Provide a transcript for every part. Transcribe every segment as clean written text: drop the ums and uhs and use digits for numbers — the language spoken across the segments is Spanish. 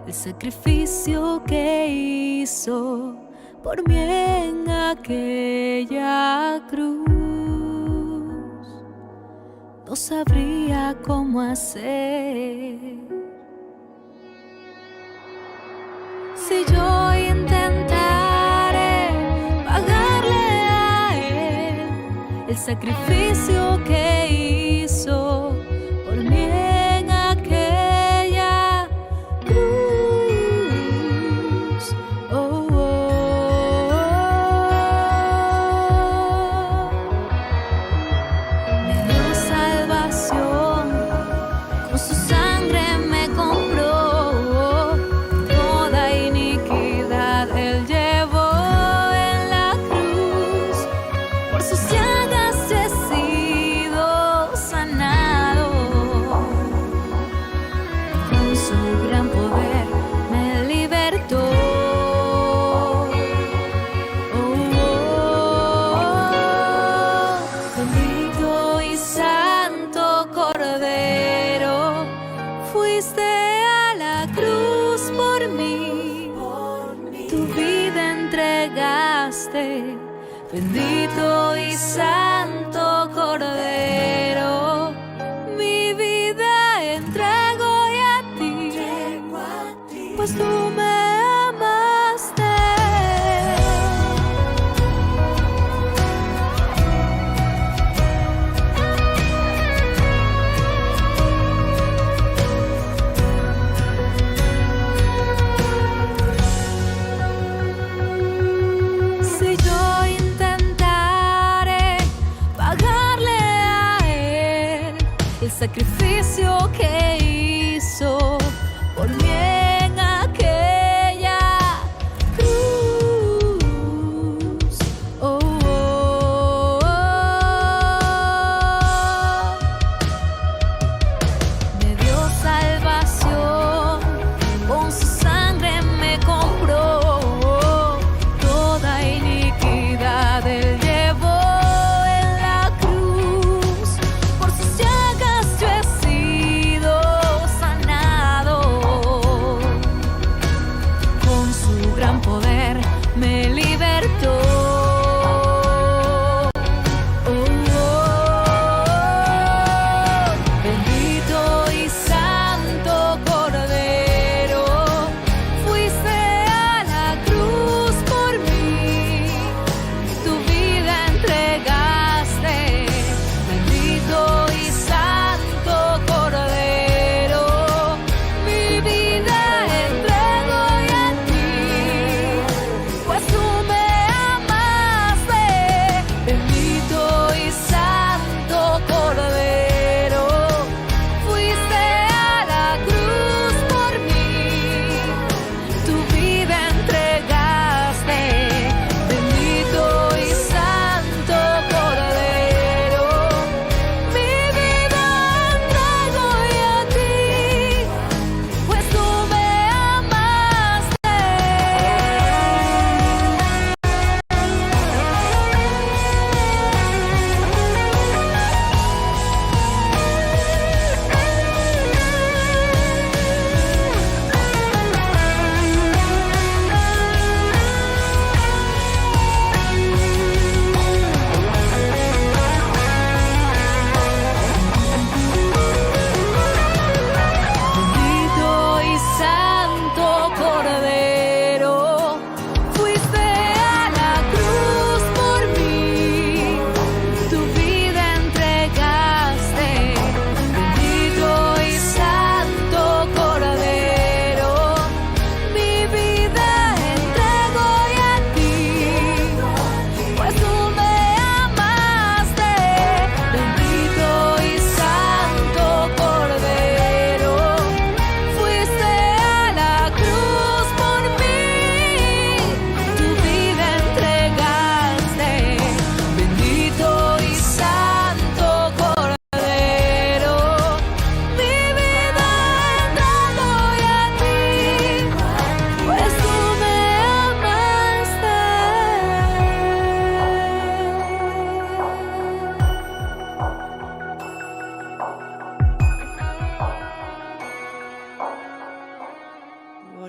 el sacrificio que hizo por mí en aquella cruz. No sabría cómo hacer si yo intentare pagarle a él el sacrificio que hizo por mí en aquella cruz. Oh, oh, oh. Me dio salvación, con su sangre me compró. Toda iniquidad él llevó en la cruz. Por sus llagas he sido sanado. Con su gran poder me libertó. Oh, oh, oh. Bendito y santo Cordero, fuiste a la cruz por mí, tu vida entregaste. Bendito y santo Cordero, mi vida entrego y a ti, pues tú me amaste. Si yo intentare pagarle a él el sacrificio que hizo por mí en aquel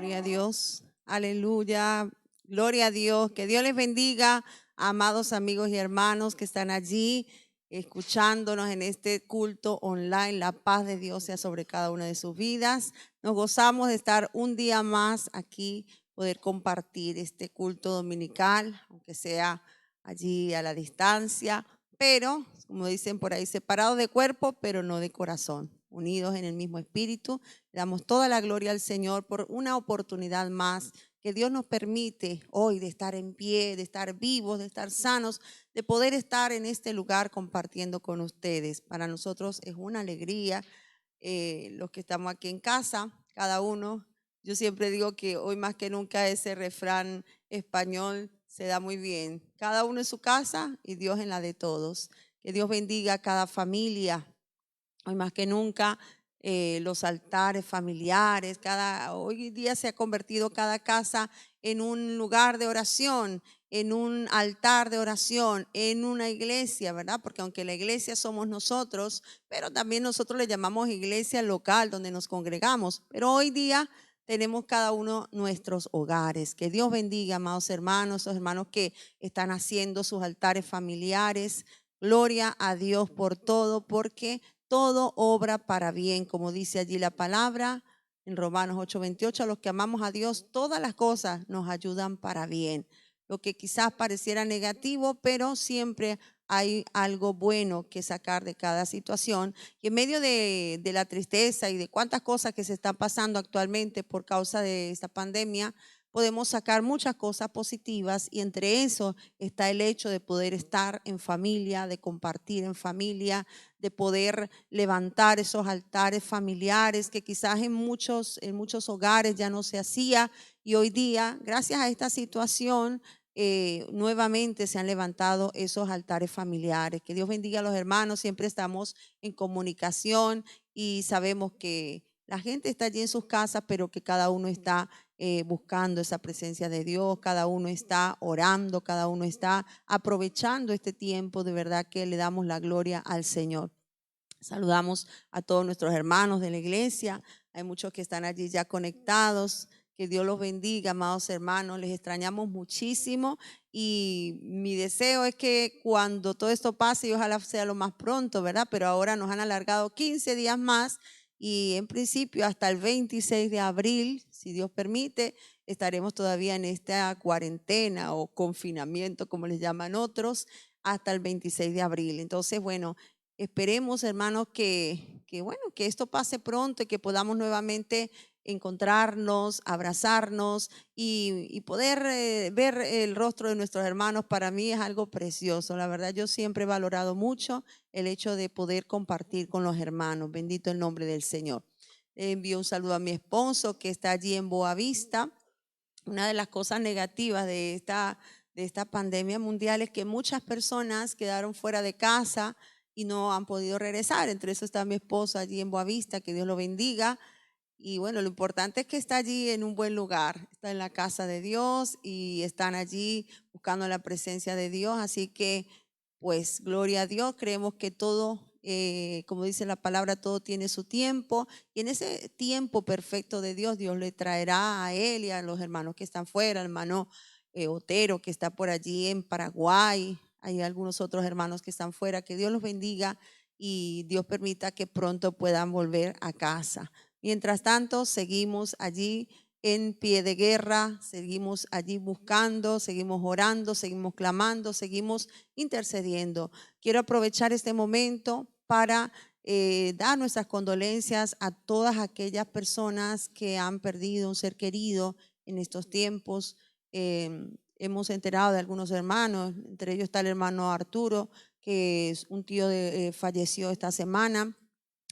Gloria a Dios. Aleluya. Gloria a Dios. Que Dios les bendiga, amados amigos y hermanos que están allí escuchándonos en este culto online. La paz de Dios sea sobre cada una de sus vidas. Nos gozamos de estar un día más aquí, poder compartir este culto dominical, aunque sea allí a la distancia, pero, como dicen por ahí, separados de cuerpo, pero no de corazón, unidos en el mismo espíritu. Le damos toda la gloria al Señor por una oportunidad más que Dios nos permite hoy de estar en pie, de estar vivos, de estar sanos, de poder estar en este lugar compartiendo con ustedes. Para nosotros es una alegría, los que estamos aquí en casa, cada uno. Yo siempre digo que hoy más que nunca ese refrán español se da muy bien. Cada uno en su casa y Dios en la de todos. Que Dios bendiga a cada familia. Hoy más que nunca los altares familiares, hoy día se ha convertido cada casa en un lugar de oración, en un altar de oración, en una iglesia, ¿verdad? Porque aunque la iglesia somos nosotros, pero también nosotros le llamamos iglesia local donde nos congregamos. Pero hoy día tenemos cada uno nuestros hogares. Que Dios bendiga, amados hermanos, esos hermanos que están haciendo sus altares familiares. Gloria a Dios por todo, porque todo obra para bien, como dice allí la palabra en Romanos 8:28, a los que amamos a Dios, todas las cosas nos ayudan para bien. Lo que quizás pareciera negativo, pero siempre hay algo bueno que sacar de cada situación. Y en medio de la tristeza y de cuántas cosas que se están pasando actualmente por causa de esta pandemia, podemos sacar muchas cosas positivas y entre eso está el hecho de poder estar en familia, de compartir en familia, de poder levantar esos altares familiares que quizás en muchos hogares ya no se hacía y hoy día, gracias a esta situación, nuevamente se han levantado esos altares familiares. Que Dios bendiga a los hermanos, siempre estamos en comunicación y sabemos que la gente está allí en sus casas, pero que cada uno está buscando esa presencia de Dios, cada uno está orando, cada uno está aprovechando este tiempo, de verdad que le damos la gloria al Señor. Saludamos a todos nuestros hermanos de la iglesia, hay muchos que están allí ya conectados. Que Dios los bendiga, amados hermanos, les extrañamos muchísimo y mi deseo es que cuando todo esto pase, y ojalá sea lo más pronto, ¿verdad? Pero ahora nos han alargado 15 días más y en principio hasta el 26 de abril, si Dios permite, estaremos todavía en esta cuarentena o confinamiento, como les llaman otros, hasta el 26 de abril. Entonces, bueno, esperemos, hermanos, bueno, que esto pase pronto y que podamos nuevamente encontrarnos, abrazarnos y poder ver el rostro de nuestros hermanos. Para mí es algo precioso. La verdad, yo siempre he valorado mucho el hecho de poder compartir con los hermanos. Bendito el nombre del Señor. Envío un saludo a mi esposo que está allí en Boavista. Una de las cosas negativas de esta pandemia mundial es que muchas personas quedaron fuera de casa y no han podido regresar. Entre eso está mi esposo allí en Boavista, que Dios lo bendiga. Y bueno, lo importante es que está allí en un buen lugar, está en la casa de Dios y están allí buscando la presencia de Dios. Así que, pues, gloria a Dios, creemos que todo, como dice la palabra, todo tiene su tiempo. Y en ese tiempo perfecto de Dios, Dios le traerá a él y a los hermanos que están fuera, el hermano Otero que está por allí en Paraguay. Hay algunos otros hermanos que están fuera, que Dios los bendiga y Dios permita que pronto puedan volver a casa. Mientras tanto, seguimos allí en pie de guerra, seguimos allí buscando, seguimos orando, seguimos clamando, seguimos intercediendo. Quiero aprovechar este momento para dar nuestras condolencias a todas aquellas personas que han perdido un ser querido en estos tiempos. Hemos enterado de algunos hermanos, entre ellos está el hermano Arturo, que es un tío falleció esta semana.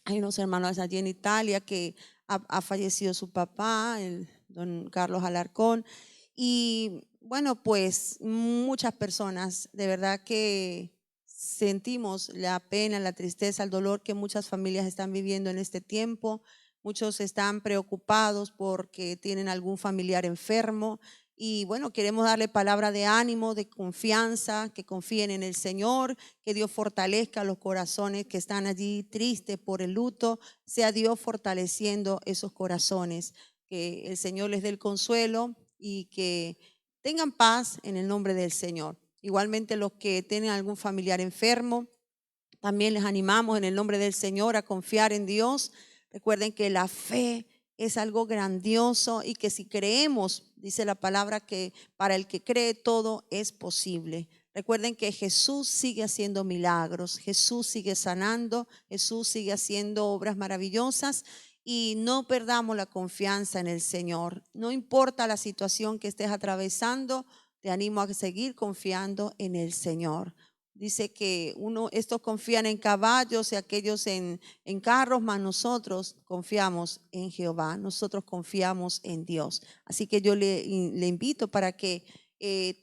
Hay unos hermanos allí en Italia que ha fallecido su papá, el don Carlos Alarcón. Y bueno, pues muchas personas, de verdad que sentimos la pena, la tristeza, el dolor que muchas familias están viviendo en este tiempo. Muchos están preocupados porque tienen algún familiar enfermo. Y bueno, queremos darle palabra de ánimo, de confianza, que confíen en el Señor, que Dios fortalezca los corazones que están allí tristes por el luto, sea Dios fortaleciendo esos corazones. que el Señor les dé el consuelo y que tengan paz en el nombre del Señor. Igualmente los que tienen algún familiar enfermo, también les animamos en el nombre del Señor a confiar en Dios. Recuerden que la fe es algo grandioso y que si creemos, dice la palabra, que para el que cree todo es posible. Recuerden que Jesús sigue haciendo milagros, Jesús sigue sanando, Jesús sigue haciendo obras maravillosas y no perdamos la confianza en el Señor. No importa la situación que estés atravesando, te animo a seguir confiando en el Señor. Dice que estos confían en caballos y aquellos en carros, mas nosotros confiamos en Jehová, nosotros confiamos en Dios. Así que yo le invito para que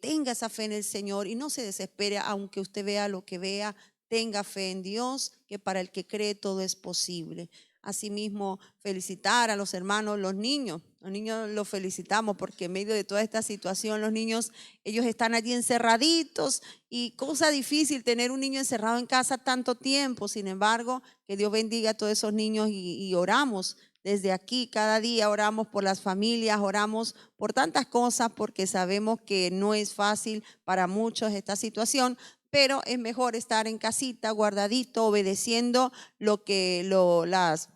tenga esa fe en el Señor y no se desespere, aunque usted vea lo que vea, tenga fe en Dios, que para el que cree todo es posible. Asimismo, felicitar a los hermanos, los niños los felicitamos porque en medio de toda esta situación, los niños, ellos están allí encerraditos y cosa difícil tener un niño encerrado en casa tanto tiempo. Sin embargo, que Dios bendiga a todos esos niños y oramos desde aquí, cada día oramos por las familias, oramos por tantas cosas porque sabemos que no es fácil para muchos esta situación, pero es mejor estar en casita, guardadito, obedeciendo las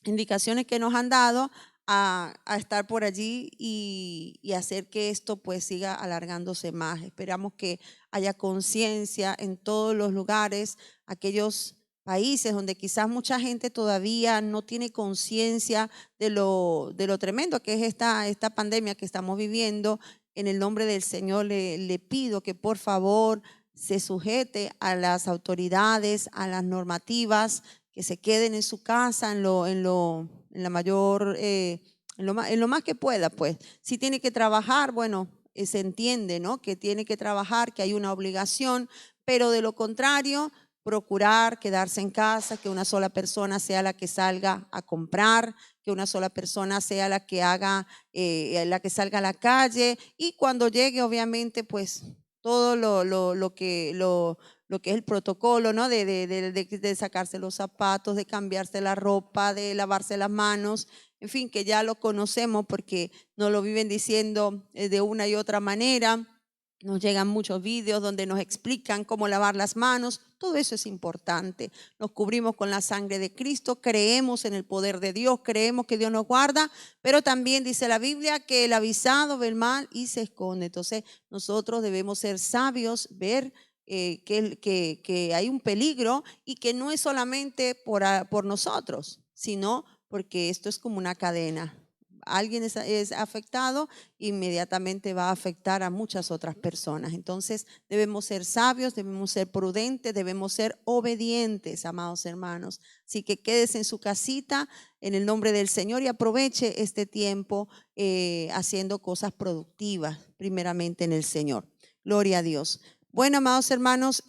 indicaciones que nos han dado a estar por allí y hacer que esto pues siga alargándose más. Esperamos que haya conciencia en todos los lugares, aquellos países donde quizás mucha gente todavía no tiene conciencia de lo tremendo que es esta pandemia que estamos viviendo. En el nombre del Señor le pido que por favor se sujete a las autoridades, a las normativas, que se queden en su casa en la mayor, en lo más que pueda, pues. Si tiene que trabajar, bueno, se entiende, ¿no? Que tiene que trabajar, que hay una obligación, pero de lo contrario, procurar quedarse en casa, que una sola persona sea la que salga a comprar, que una sola persona sea la que haga, la que salga a la calle y cuando llegue, obviamente, pues todo lo que es el protocolo, ¿no? De sacarse los zapatos, de cambiarse la ropa, de lavarse las manos, en fin, que ya lo conocemos porque nos lo viven diciendo de una y otra manera. Nos llegan muchos videos donde nos explican cómo lavar las manos. Todo eso es importante. Nos cubrimos con la sangre de Cristo, creemos en el poder de Dios, creemos que Dios nos guarda, pero también dice la Biblia que el avisado ve el mal y se esconde. Entonces nosotros debemos ser sabios, ver que hay un peligro y que no es solamente por nosotros, sino porque esto es como una cadena. Alguien es afectado, inmediatamente va a afectar a muchas otras personas. Entonces debemos ser sabios, debemos ser prudentes, debemos ser obedientes, amados hermanos. Así que quédese en su casita en el nombre del Señor y aproveche este tiempo haciendo cosas productivas, primeramente en el Señor. Gloria a Dios. Bueno, amados hermanos,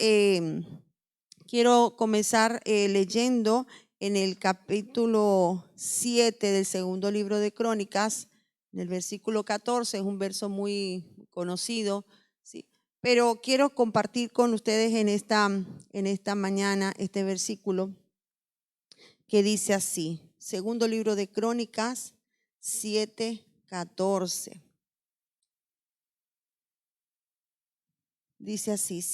quiero comenzar leyendo en el capítulo 7 del segundo libro de Crónicas, en el versículo 14, es un verso muy conocido, ¿sí? Pero quiero compartir con ustedes en esta mañana este versículo que dice así, segundo libro de Crónicas 7, 14. Dice así,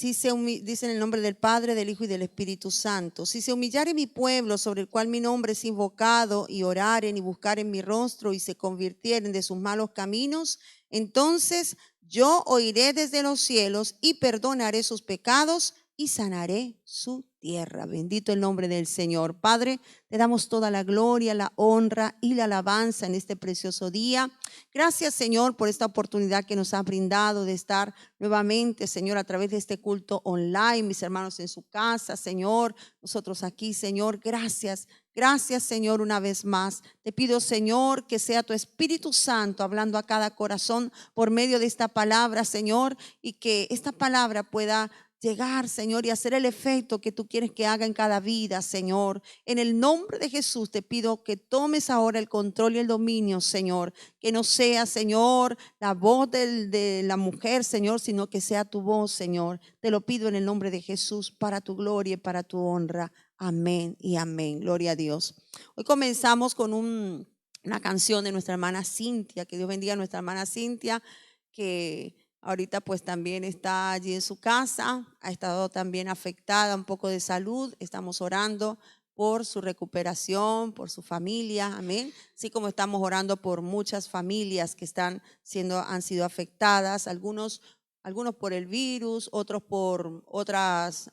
dice en el nombre del Padre, del Hijo y del Espíritu Santo. Si se humillare mi pueblo sobre el cual mi nombre es invocado y oraren y buscaren mi rostro y se convirtieren de sus malos caminos, entonces yo oiré desde los cielos y perdonaré sus pecados y sanaré su tierra. Bendito el nombre del Señor. Padre, te damos toda la gloria, la honra y la alabanza en este precioso día. Gracias, Señor, por esta oportunidad que nos has brindado de estar nuevamente, Señor, a través de este culto online, mis hermanos en su casa, Señor, nosotros aquí, Señor, gracias. Gracias, Señor, una vez más. Te pido, Señor, que sea tu Espíritu Santo hablando a cada corazón por medio de esta palabra, Señor, y que esta palabra pueda llegar, Señor, y hacer el efecto que tú quieres que haga en cada vida, Señor. En el nombre de Jesús te pido que tomes ahora el control y el dominio, Señor. Que no sea, Señor, la voz de la mujer, Señor, sino que sea tu voz, Señor. Te lo pido en el nombre de Jesús para tu gloria y para tu honra. Amén y amén. Gloria a Dios. Hoy comenzamos con una canción de nuestra hermana Cintia, que Dios bendiga a nuestra hermana Cintia, que ahorita pues también está allí en su casa, ha estado también afectada un poco de salud, estamos orando por su recuperación, por su familia, amén. Así como estamos orando por muchas familias que han sido afectadas, algunos por el virus, otros por otras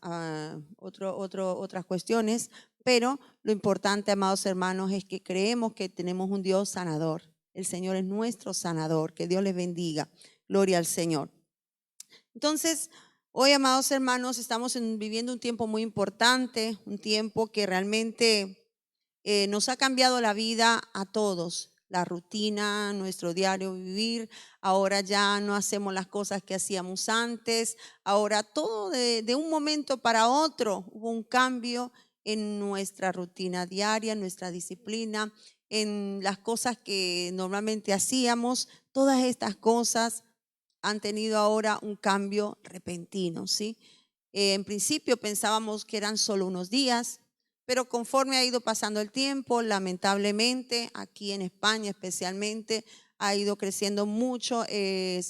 cuestiones, pero lo importante, amados hermanos, es que creemos que tenemos un Dios sanador. El Señor es nuestro sanador. Que Dios les bendiga. Gloria al Señor. Entonces, hoy, amados hermanos, estamos viviendo un tiempo muy importante, un tiempo que realmente nos ha cambiado la vida a todos. La rutina, nuestro diario vivir. Ahora ya no hacemos las cosas que hacíamos antes. Ahora todo de un momento para otro hubo un cambio en nuestra rutina diaria, en nuestra disciplina, en las cosas que normalmente hacíamos. Todas estas cosas han tenido ahora un cambio repentino, ¿sí? En principio pensábamos que eran solo unos días, pero conforme ha ido pasando el tiempo, lamentablemente, aquí en España especialmente, ha ido creciendo mucho, el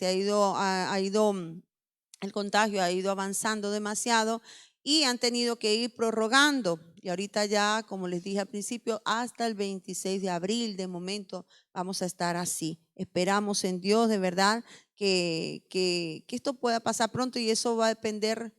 contagio ha ido avanzando demasiado y han tenido que ir prorrogando. Y ahorita ya, como les dije al principio, hasta el 26 de abril de momento vamos a estar así. Esperamos en Dios de verdad que esto pueda pasar pronto, y eso va a depender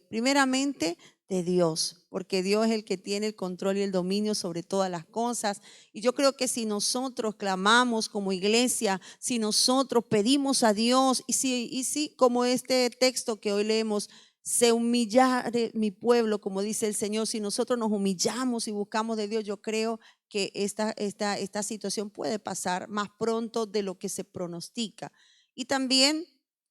primeramente de Dios, porque Dios es el que tiene el control y el dominio sobre todas las cosas. Y yo creo que si nosotros clamamos como iglesia, si nosotros pedimos a Dios, y si como este texto que hoy leemos, se humillare mi pueblo, como dice el Señor, si nosotros nos humillamos y buscamos de Dios, yo creo que esta situación puede pasar más pronto de lo que se pronostica. Y también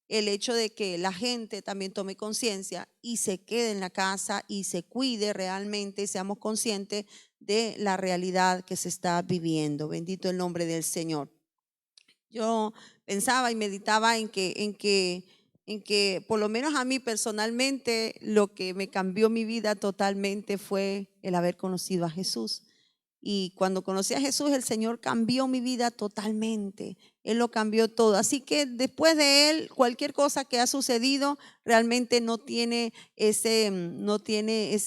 el hecho de que la gente también tome conciencia y se quede en la casa y se cuide realmente, seamos conscientes de la realidad que se está viviendo. Bendito el nombre del Señor. Yo pensaba y meditaba en que por lo menos a mí personalmente lo que me cambió mi vida totalmente fue el haber conocido a Jesús. Y cuando conocí a Jesús, el Señor cambió mi vida totalmente. Él lo cambió todo. Así que después de Él, cualquier cosa que ha sucedido realmente no tiene ese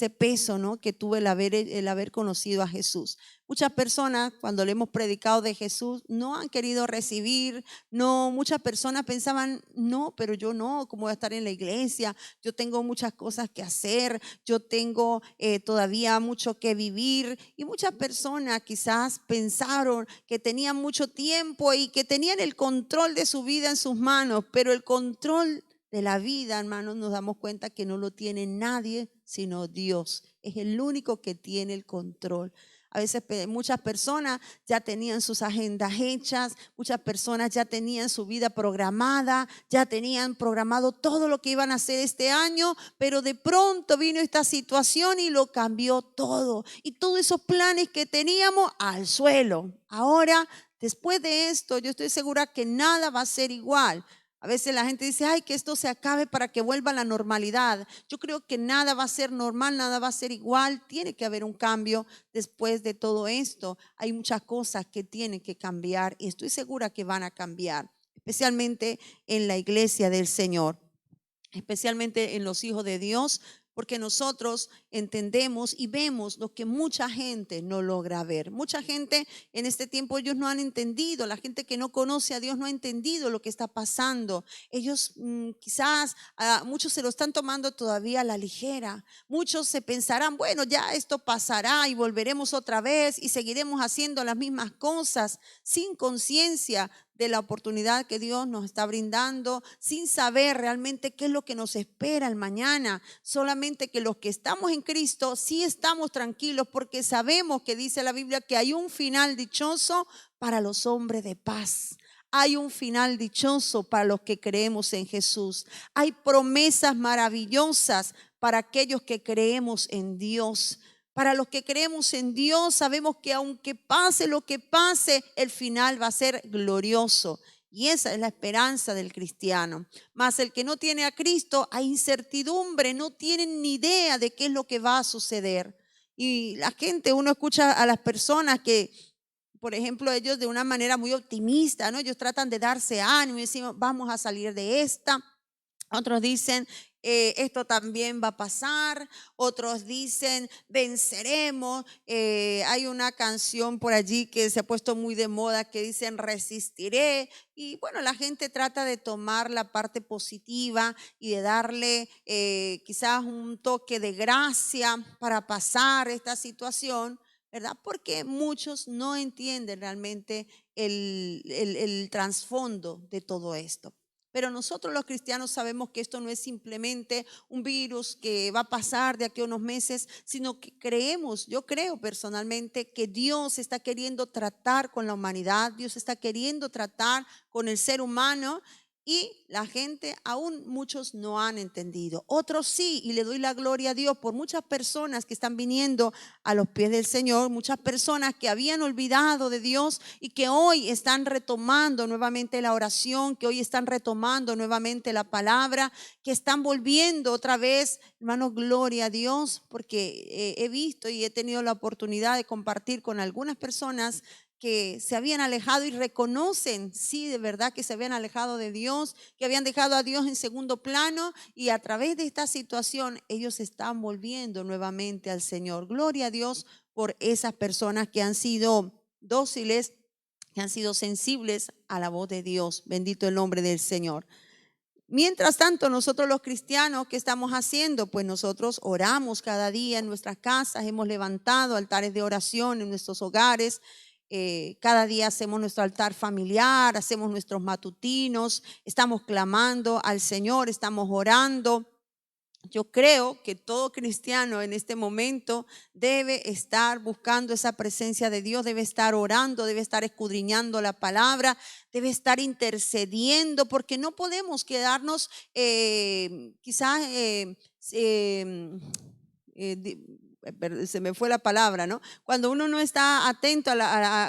peso, ¿no?, que tuve el haber conocido a Jesús. Muchas personas, cuando le hemos predicado de Jesús, no han querido recibir. No, muchas personas pensaban, no, pero yo no, ¿cómo voy a estar en la iglesia? Yo tengo muchas cosas que hacer, yo tengo todavía mucho que vivir. Y muchas personas quizás pensaron que tenían mucho tiempo y que tenían el control de su vida en sus manos, pero el control de la vida, hermanos, nos damos cuenta que no lo tiene nadie sino Dios. Es el único que tiene el control. A veces muchas personas ya tenían sus agendas hechas, muchas personas ya tenían su vida programada, ya tenían programado todo lo que iban a hacer este año, pero de pronto vino esta situación y lo cambió todo. Y todos esos planes que teníamos al suelo. Ahora, después de esto, yo estoy segura que nada va a ser igual. A veces la gente dice, ay, que esto se acabe para que vuelva a la normalidad. Yo creo que nada va a ser normal, nada va a ser igual. Tiene que haber un cambio después de todo esto. Hay muchas cosas que tienen que cambiar y estoy segura que van a cambiar, especialmente en la iglesia del Señor, especialmente en los hijos de Dios, porque nosotros entendemos y vemos lo que mucha gente no logra ver. Mucha gente en este tiempo, ellos no han entendido. La gente que no conoce a Dios no ha entendido lo que está pasando. Ellos quizás muchos se lo están tomando todavía a la ligera. Muchos se pensarán, bueno, ya esto pasará y volveremos otra vez y seguiremos haciendo las mismas cosas, sin conciencia de la oportunidad que Dios nos está brindando, sin saber realmente qué es lo que nos espera el mañana. Solamente que los que estamos en Cristo sí estamos tranquilos, porque sabemos que dice la Biblia que hay un final dichoso para los hombres de paz. Hay un final dichoso para los que creemos en Jesús. Hay promesas maravillosas para aquellos que creemos en Dios. Para los que creemos en Dios, sabemos que aunque pase lo que pase, el final va a ser glorioso. Y esa es la esperanza del cristiano. Mas el que no tiene a Cristo, hay incertidumbre, no tienen ni idea de qué es lo que va a suceder. Y la gente, uno escucha a las personas que por ejemplo, ellos de una manera muy optimista, ¿no? Ellos tratan de darse ánimo y decimos, vamos a salir de esta. Otros dicen, esto también va a pasar. Otros dicen, venceremos. Hay una canción por allí que se ha puesto muy de moda que dicen, resistiré. Y bueno, la gente trata de tomar la parte positiva y de darle quizás un toque de gracia para pasar esta situación, ¿verdad? Porque muchos no entienden realmente el trasfondo de todo esto. Pero nosotros los cristianos sabemos que esto no es simplemente un virus que va a pasar de aquí a unos meses, sino que creemos, yo creo personalmente que Dios está queriendo tratar con la humanidad, Dios está queriendo tratar con el ser humano. Y la gente, aún muchos no han entendido. Otros sí, y le doy la gloria a Dios por muchas personas que están viniendo a los pies del Señor, muchas personas que habían olvidado de Dios y que hoy están retomando nuevamente la oración, que hoy están retomando nuevamente la palabra, que están volviendo otra vez, hermano, gloria a Dios, porque he visto y he tenido la oportunidad de compartir con algunas personas que se habían alejado y reconocen, sí, de verdad que se habían alejado de Dios, que habían dejado a Dios en segundo plano, y a través de esta situación ellos están volviendo nuevamente al Señor. Gloria a Dios por esas personas que han sido dóciles, que han sido sensibles a la voz de Dios. Bendito el nombre del Señor. Mientras tanto, nosotros los cristianos, ¿qué estamos haciendo? Pues nosotros oramos cada día en nuestras casas, hemos levantado altares de oración en nuestros hogares. Cada día hacemos nuestro altar familiar, hacemos nuestros matutinos, estamos clamando al Señor, estamos orando. Yo creo que todo cristiano en este momento debe estar buscando esa presencia de Dios, debe estar orando, debe estar escudriñando la palabra, debe estar intercediendo, porque no podemos quedarnos quizás se me fue la palabra, ¿no? Cuando uno no está atento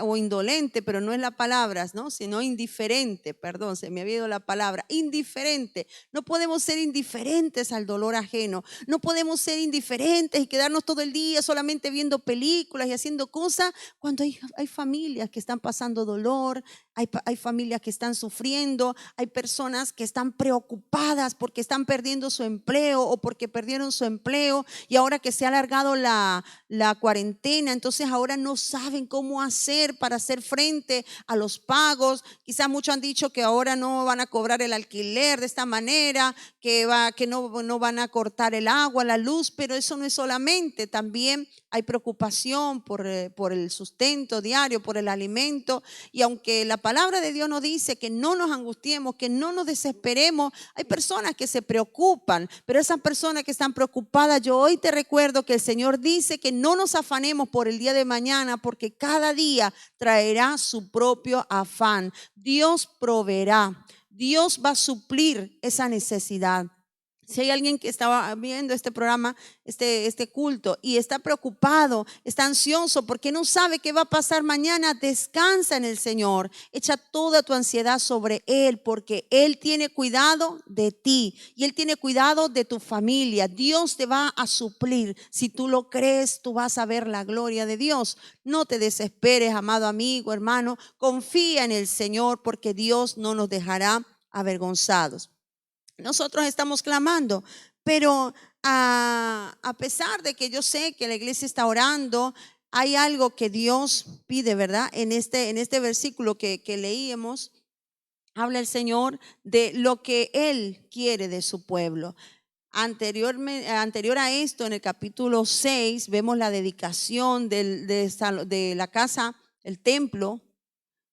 o indolente, pero no es la palabra, ¿no? Sino indiferente, perdón, se me había ido la palabra, indiferente. No podemos ser indiferentes al dolor ajeno, no podemos ser indiferentes y quedarnos todo el día solamente viendo películas y haciendo cosas cuando hay familias que están pasando dolor, hay familias que están sufriendo, hay personas que están preocupadas porque están perdiendo su empleo o porque perdieron su empleo y ahora que se ha alargado la cuarentena, entonces ahora no saben cómo hacer para hacer frente a los pagos. Quizás muchos han dicho que ahora no van a cobrar el alquiler de esta manera, que no van a cortar el agua, la luz, pero eso no es solamente, también hay preocupación por el sustento diario, por el alimento. Y aunque la palabra de Dios nos dice que no nos angustiemos, que no nos desesperemos, hay personas que se preocupan, pero esas personas que están preocupadas, yo hoy te recuerdo que el Señor dice que no nos afanemos por el día de mañana, porque cada día traerá su propio afán. Dios proveerá, Dios va a suplir esa necesidad. Si hay alguien que estaba viendo este programa, este culto, y está preocupado, está ansioso porque no sabe qué va a pasar mañana, descansa en el Señor. Echa toda tu ansiedad sobre Él, porque Él tiene cuidado de ti y Él tiene cuidado de tu familia. Dios te va a suplir. Si tú lo crees, tú vas a ver la gloria de Dios. No te desesperes, amado amigo, hermano. Confía en el Señor, porque Dios no nos dejará avergonzados. Nosotros estamos clamando, pero a pesar de que yo sé que la iglesia está orando, hay algo que Dios pide, ¿verdad? En este versículo que leíamos, habla el Señor de lo que Él quiere de su pueblo. Anterior a esto, en el capítulo 6, vemos la dedicación de la casa, el templo,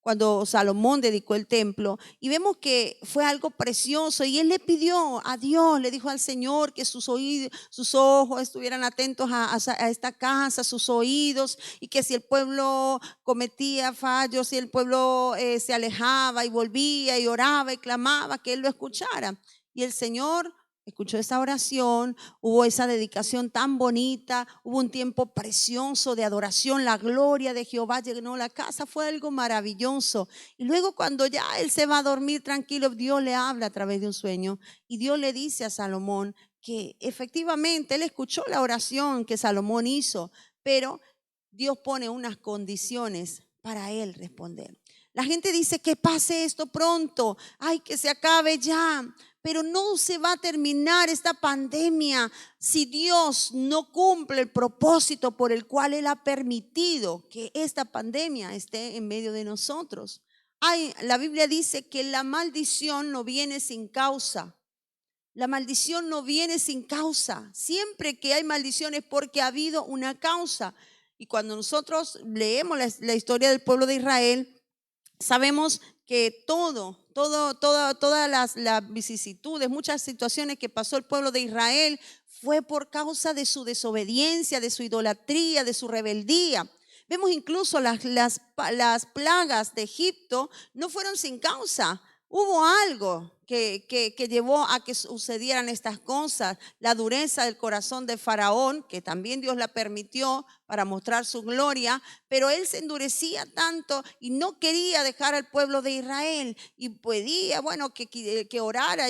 cuando Salomón dedicó el templo, y vemos que fue algo precioso, y él le pidió a Dios, le dijo al Señor que sus ojos estuvieran atentos a esta casa, sus oídos, y que si el pueblo cometía fallos, si el pueblo se alejaba y volvía y oraba y clamaba, que él lo escuchara. Y el Señor escuchó esa oración, hubo esa dedicación tan bonita, hubo un tiempo precioso de adoración, la gloria de Jehová llenó la casa, fue algo maravilloso. Y luego cuando ya él se va a dormir tranquilo, Dios le habla a través de un sueño y Dios le dice a Salomón que efectivamente él escuchó la oración que Salomón hizo, pero Dios pone unas condiciones para Él responder. La gente dice que pase esto pronto, ay, que se acabe ya. Pero no se va a terminar esta pandemia si Dios no cumple el propósito por el cual Él ha permitido que esta pandemia esté en medio de nosotros. La Biblia dice que la maldición no viene sin causa. La maldición no viene sin causa. Siempre que hay maldición es porque ha habido una causa. Y cuando nosotros leemos la historia del pueblo de Israel, sabemos que todas las vicisitudes, muchas situaciones que pasó el pueblo de Israel fue por causa de su desobediencia, de su idolatría, de su rebeldía. Vemos incluso las plagas de Egipto no fueron sin causa. Hubo algo que llevó a que sucedieran estas cosas. La dureza del corazón de Faraón, que también Dios la permitió para mostrar su gloria, pero él se endurecía tanto y no quería dejar al pueblo de Israel. Y pedía, que orara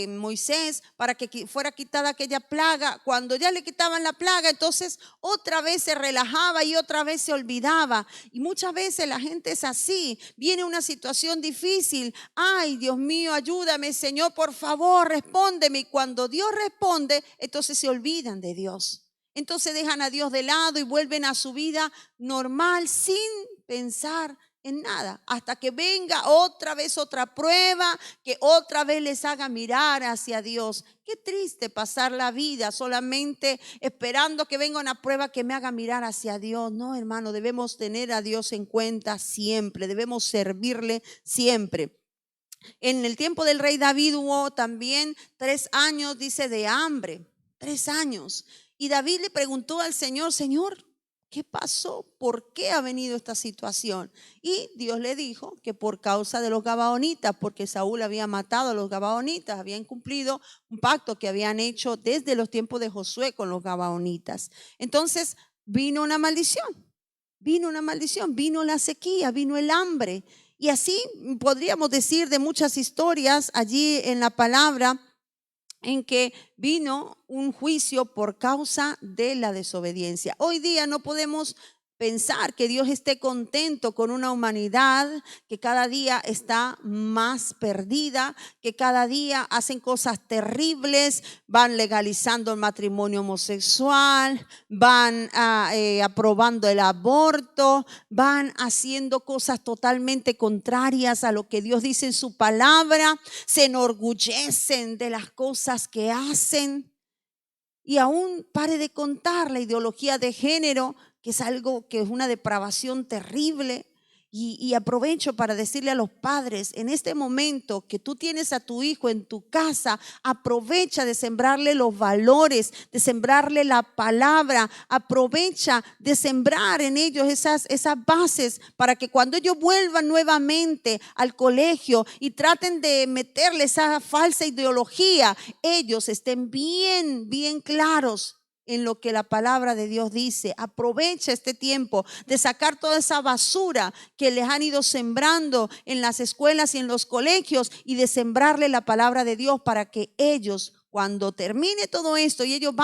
Moisés para que fuera quitada aquella plaga. Cuando ya le quitaban la plaga, entonces otra vez se relajaba y otra vez se olvidaba. Y muchas veces la gente es así. Viene una situación difícil. Ay, Dios mío, ayúdame, Señor, por favor, respóndeme. Y cuando Dios responde, entonces se olvidan de Dios. Entonces dejan a Dios de lado y vuelven a su vida normal sin pensar en nada, hasta que venga otra vez otra prueba que otra vez les haga mirar hacia Dios. Qué triste pasar la vida solamente esperando que venga una prueba que me haga mirar hacia Dios. No, hermano, debemos tener a Dios en cuenta siempre, debemos servirle siempre. En el tiempo del rey David hubo también 3 años, dice, de hambre, 3 años. Y David le preguntó al Señor, Señor, ¿qué pasó? ¿Por qué ha venido esta situación? Y Dios le dijo que por causa de los gabaonitas, porque Saúl había matado a los gabaonitas, habían cumplido un pacto que habían hecho desde los tiempos de Josué con los gabaonitas. Entonces vino una maldición, vino la sequía, vino el hambre. Y así podríamos decir de muchas historias allí en la palabra, en que vino un juicio por causa de la desobediencia. Hoy día no podemos pensar que Dios esté contento con una humanidad que cada día está más perdida, que cada día hacen cosas terribles, van legalizando el matrimonio homosexual, van aprobando el aborto, van haciendo cosas totalmente contrarias a lo que Dios dice en su palabra, se enorgullecen de las cosas que hacen. Y aún pare de contar la ideología de género, que es algo que es una depravación terrible. Y aprovecho para decirle a los padres, en este momento que tú tienes a tu hijo en tu casa, aprovecha de sembrarle los valores, de sembrarle la palabra, aprovecha de sembrar en ellos esas bases para que cuando ellos vuelvan nuevamente al colegio y traten de meterle esa falsa ideología, ellos estén bien claros en lo que la palabra de Dios dice. Aprovecha este tiempo de sacar toda esa basura que les han ido sembrando en las escuelas y en los colegios y de sembrarle la palabra de Dios para que ellos, cuando termine todo esto y ellos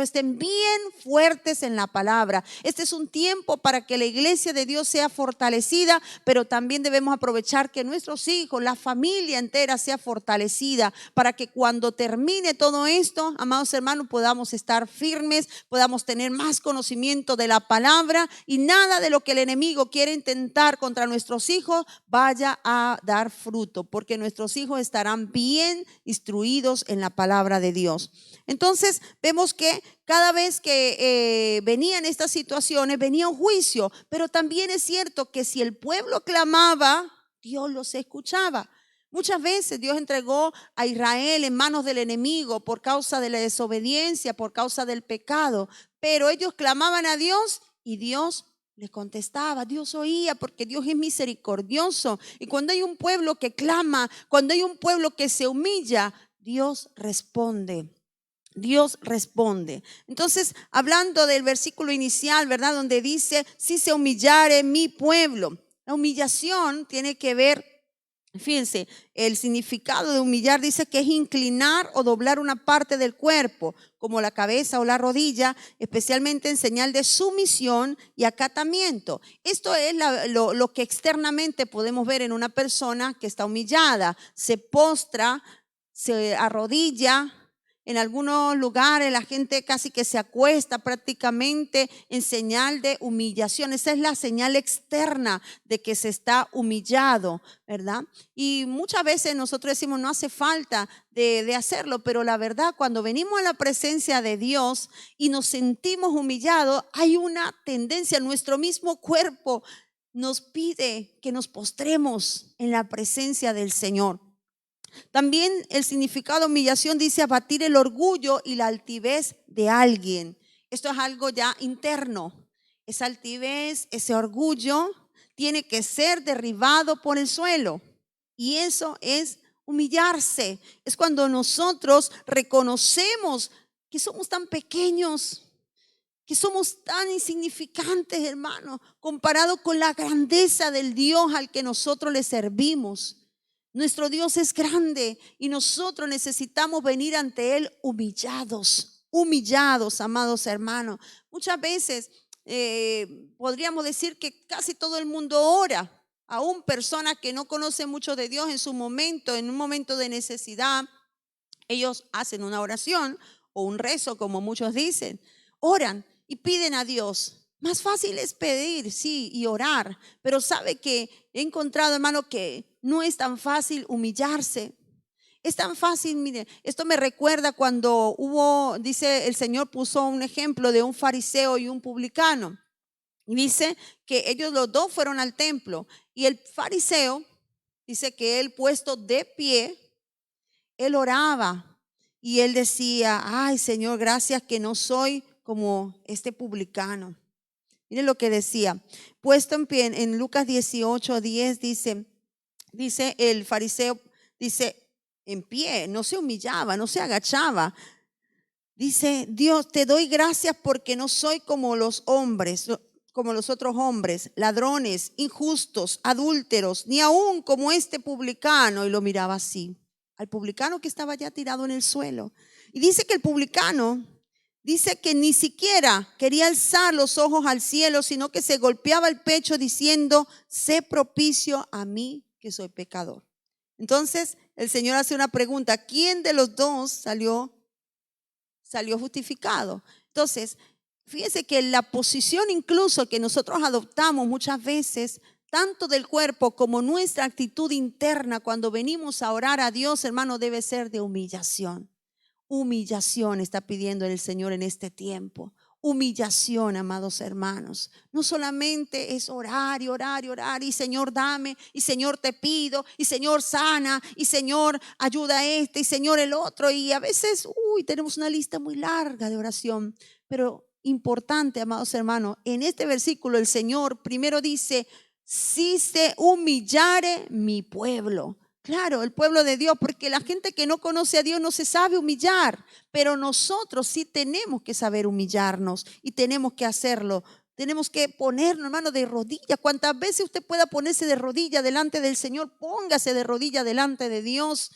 estén bien fuertes en la palabra. Este es un tiempo para que la iglesia de Dios sea fortalecida, pero también debemos aprovechar que nuestros hijos, la familia entera sea fortalecida para que cuando termine todo esto, amados hermanos, podamos estar firmes, podamos tener más conocimiento de la palabra y nada de lo que el enemigo quiere intentar contra nuestros hijos vaya a dar fruto, porque nuestros hijos estarán bien instruidos en la palabra de Dios. Entonces vemos que cada vez que venían estas situaciones venía un juicio, pero también es cierto que si el pueblo clamaba, Dios los escuchaba. Muchas veces Dios entregó a Israel en manos del enemigo por causa de la desobediencia, por causa del pecado, pero ellos clamaban a Dios y Dios les contestaba. Dios oía, porque Dios es misericordioso. Y cuando hay un pueblo que clama, cuando hay un pueblo que se humilla, Dios responde. Dios responde. Entonces, hablando del versículo inicial, ¿verdad? Donde dice, si se humillare mi pueblo. La humillación tiene que ver Fíjense, el significado de humillar dice que es inclinar o doblar una parte del cuerpo, como la cabeza o la rodilla, especialmente en señal de sumisión y acatamiento. Esto es lo que externamente podemos ver en una persona que está humillada. Se postra, se arrodilla. En algunos lugares la gente casi que se acuesta prácticamente en señal de humillación. Esa es la señal externa de que se está humillado, ¿verdad? Y muchas veces nosotros decimos no hace falta de hacerlo, pero la verdad cuando venimos a la presencia de Dios y nos sentimos humillados, hay una tendencia, nuestro mismo cuerpo nos pide que nos postremos en la presencia del Señor. También el significado de humillación dice abatir el orgullo y la altivez de alguien. Esto es algo ya interno. Esa altivez, ese orgullo tiene que ser derribado por el suelo. Y eso es humillarse. Es cuando nosotros reconocemos que somos tan pequeños, que somos tan insignificantes, hermano, comparado con la grandeza del Dios al que nosotros le servimos. Nuestro Dios es grande y nosotros necesitamos venir ante Él humillados, amados hermanos. Muchas veces podríamos decir que casi todo el mundo ora, aún personas que no conocen mucho de Dios en un momento de necesidad, ellos hacen una oración o un rezo, como muchos dicen, oran y piden a Dios. Más fácil es pedir, sí, y orar, pero sabe que he encontrado, hermano, que no es tan fácil humillarse. Es tan fácil, mire, esto me recuerda cuando dice el Señor puso un ejemplo de un fariseo y un publicano. Y dice que ellos los dos fueron al templo y el fariseo dice que él puesto de pie, él oraba y él decía, ay Señor, gracias que no soy como este publicano. Miren lo que decía, puesto en pie en Lucas 18:10 dice el fariseo, dice en pie, no se humillaba, no se agachaba. Dice, Dios, te doy gracias porque no soy como los hombres, como los otros hombres, ladrones, injustos, adúlteros, ni aún como este publicano. Y lo miraba así, al publicano que estaba ya tirado en el suelo. Y dice que el publicano, dice que ni siquiera quería alzar los ojos al cielo, sino que se golpeaba el pecho diciendo, sé propicio a mí que soy pecador. Entonces el Señor hace una pregunta, ¿quién de los dos salió justificado? Entonces, fíjese que la posición incluso que nosotros adoptamos muchas veces, tanto del cuerpo como nuestra actitud interna cuando venimos a orar a Dios, hermano, debe ser de humillación. Humillación está pidiendo el Señor en este tiempo. Humillación, amados hermanos. No solamente es orar y orar y orar y Señor dame y Señor te pido y Señor sana y Señor ayuda a este y Señor el otro. Y a veces, tenemos una lista muy larga de oración. Pero importante, amados hermanos, en este versículo el Señor primero dice, si se humillare mi pueblo. Claro, el pueblo de Dios, porque la gente que no conoce a Dios no se sabe humillar, pero nosotros sí tenemos que saber humillarnos y tenemos que hacerlo. Tenemos que ponernos, hermano, de rodillas. Cuantas veces usted pueda ponerse de rodillas delante del Señor, póngase de rodillas delante de Dios.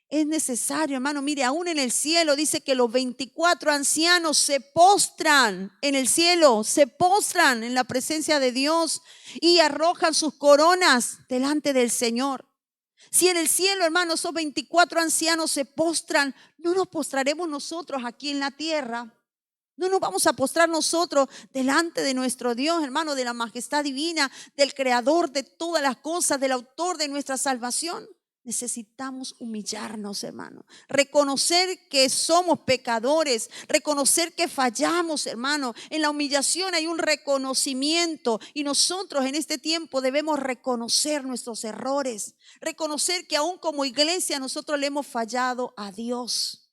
Es necesario, hermano. Mire, aún en el cielo dice que los 24 ancianos se postran en el cielo, se postran en la presencia de Dios y arrojan sus coronas delante del Señor. Si en el cielo, hermanos, esos 24 ancianos se postran, no nos postraremos nosotros aquí en la tierra. No nos vamos a postrar nosotros delante de nuestro Dios, hermano, de la majestad divina, del creador de todas las cosas, del autor de nuestra salvación. Necesitamos humillarnos, hermano. Reconocer que somos pecadores, reconocer que fallamos, hermano. En la humillación hay un reconocimiento y nosotros en este tiempo debemos reconocer nuestros errores, reconocer que aún como iglesia nosotros le hemos fallado a Dios,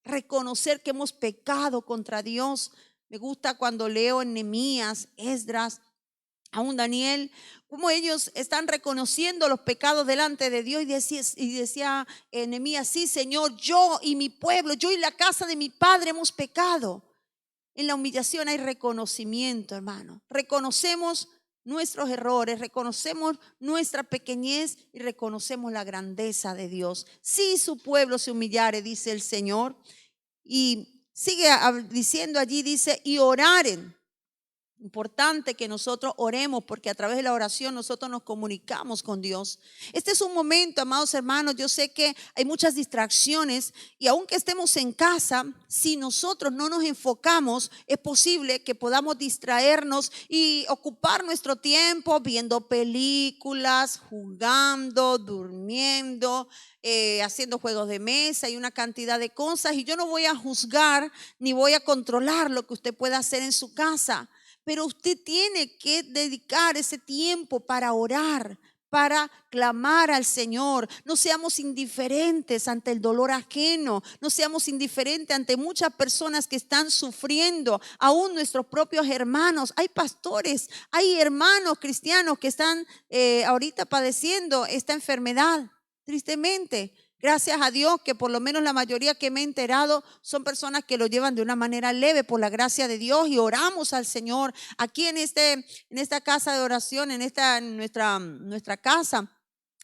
reconocer que hemos pecado contra Dios. Me gusta cuando leo en Nehemías, Esdras, aún Daniel, como ellos están reconociendo los pecados delante de Dios y decía Nehemías, sí Señor, yo y mi pueblo, yo y la casa de mi padre hemos pecado. En la humillación hay reconocimiento, hermano. Reconocemos nuestros errores, reconocemos nuestra pequeñez y reconocemos la grandeza de Dios. Si su pueblo se humillare, dice el Señor, y sigue diciendo allí, dice, y oraren. Importante que nosotros oremos porque a través de la oración nosotros nos comunicamos con Dios. Este es un momento, amados hermanos, yo sé que hay muchas distracciones y aunque estemos en casa, si nosotros no nos enfocamos, es posible que podamos distraernos y ocupar nuestro tiempo viendo películas, jugando, durmiendo, haciendo juegos de mesa y una cantidad de cosas. Y yo no voy a juzgar ni voy a controlar lo que usted pueda hacer en su casa. Pero usted tiene que dedicar ese tiempo para orar, para clamar al Señor. No seamos indiferentes ante el dolor ajeno. No seamos indiferentes ante muchas personas que están sufriendo, aún nuestros propios hermanos. Hay pastores, hay hermanos cristianos que están ahorita padeciendo esta enfermedad, tristemente. Gracias a Dios que por lo menos la mayoría que me he enterado son personas que lo llevan de una manera leve por la gracia de Dios y oramos al Señor. Aquí en esta casa de oración, en nuestra casa,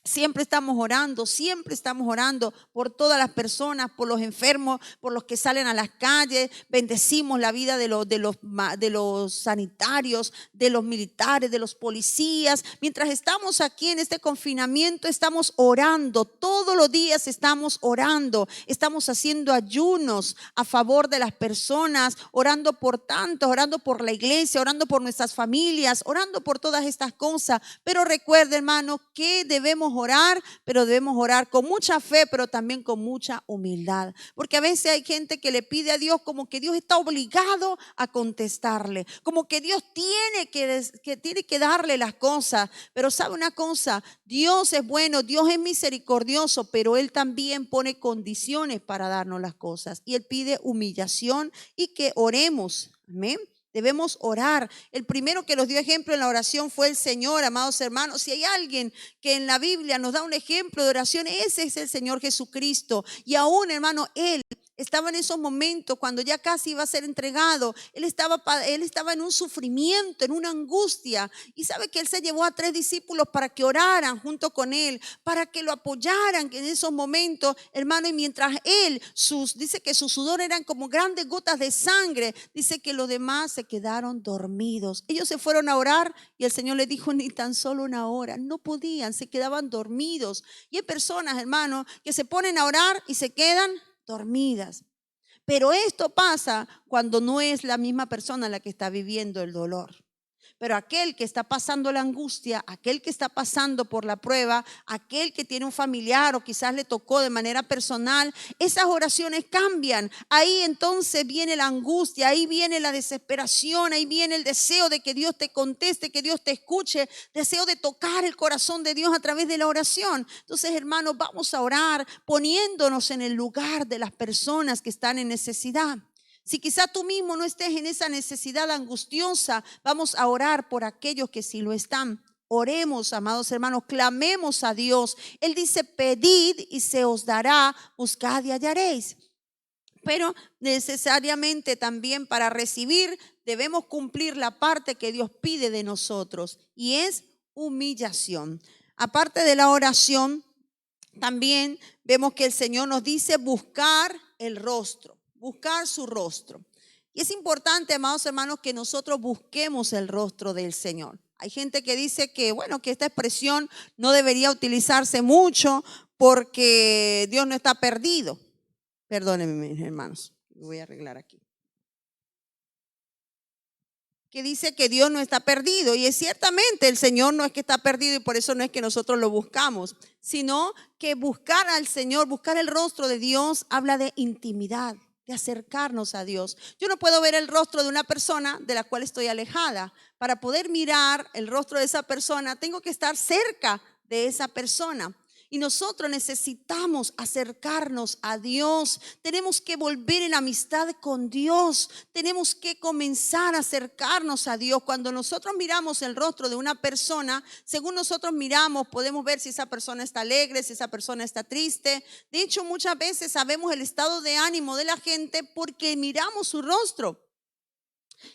siempre estamos orando por todas las personas, por los enfermos, por los que salen a las calles. Bendecimos la vida de los sanitarios, de los militares, de los policías. Mientras estamos aquí en este confinamiento, estamos orando. Todos los días estamos orando. Estamos haciendo ayunos a favor de las personas, orando por tantos, orando por la iglesia, orando por nuestras familias, orando por todas estas cosas. Pero recuerde, hermano, que debemos orar, pero debemos orar con mucha fe, pero también con mucha humildad, porque a veces hay gente que le pide a Dios como que Dios está obligado a contestarle, como que Dios tiene que darle las cosas. Pero sabe una cosa, Dios es bueno, Dios es misericordioso, pero Él también pone condiciones para darnos las cosas y Él pide humillación y que oremos. Amén. Debemos orar. El primero que nos dio ejemplo en la oración fue el Señor, amados hermanos. Si hay alguien que en la Biblia nos da un ejemplo de oración, ese es el Señor Jesucristo. Y aún, hermano, Él estaba en esos momentos cuando ya casi iba a ser entregado. Él estaba en un sufrimiento, en una angustia. Y sabe que Él se llevó a 3 discípulos para que oraran junto con Él, para que lo apoyaran en esos momentos, hermano. Y mientras Él, dice que su sudor eran como grandes gotas de sangre, dice que los demás se quedaron dormidos. Ellos se fueron a orar y el Señor les dijo ni tan solo una hora. No podían, se quedaban dormidos. Y hay personas, hermano, que se ponen a orar y se quedan dormidas. Pero esto pasa cuando no es la misma persona la que está viviendo el dolor. Pero aquel que está pasando la angustia, aquel que está pasando por la prueba, aquel que tiene un familiar o quizás le tocó de manera personal, esas oraciones cambian. Ahí entonces viene la angustia, ahí viene la desesperación, ahí viene el deseo de que Dios te conteste, que Dios te escuche, deseo de tocar el corazón de Dios a través de la oración. Entonces, hermanos, vamos a orar poniéndonos en el lugar de las personas que están en necesidad. Si quizá tú mismo no estés en esa necesidad angustiosa, vamos a orar por aquellos que sí lo están. Oremos, amados hermanos, clamemos a Dios. Él dice, pedid y se os dará, buscad y hallaréis. Pero necesariamente también para recibir debemos cumplir la parte que Dios pide de nosotros y es humillación. Aparte de la oración, también vemos que el Señor nos dice buscar el rostro. Buscar su rostro. Y es importante, amados hermanos, que nosotros busquemos el rostro del Señor. Hay gente que dice que, bueno, que esta expresión no debería utilizarse mucho porque Dios no está perdido. Perdónenme, mis hermanos, lo voy a arreglar aquí. Que dice que Dios no está perdido. Y es ciertamente el Señor no es que está perdido y por eso no es que nosotros lo buscamos, sino que buscar al Señor, buscar el rostro de Dios, habla de intimidad, de acercarnos a Dios. Yo no puedo ver el rostro de una persona de la cual estoy alejada. Para poder mirar el rostro de esa persona, tengo que estar cerca de esa persona. Y nosotros necesitamos acercarnos a Dios. Tenemos que volver en amistad con Dios. Tenemos que comenzar a acercarnos a Dios. Cuando nosotros miramos el rostro de una persona, según nosotros miramos, podemos ver si esa persona está alegre, si esa persona está triste. De hecho, muchas veces sabemos el estado de ánimo de la gente porque miramos su rostro.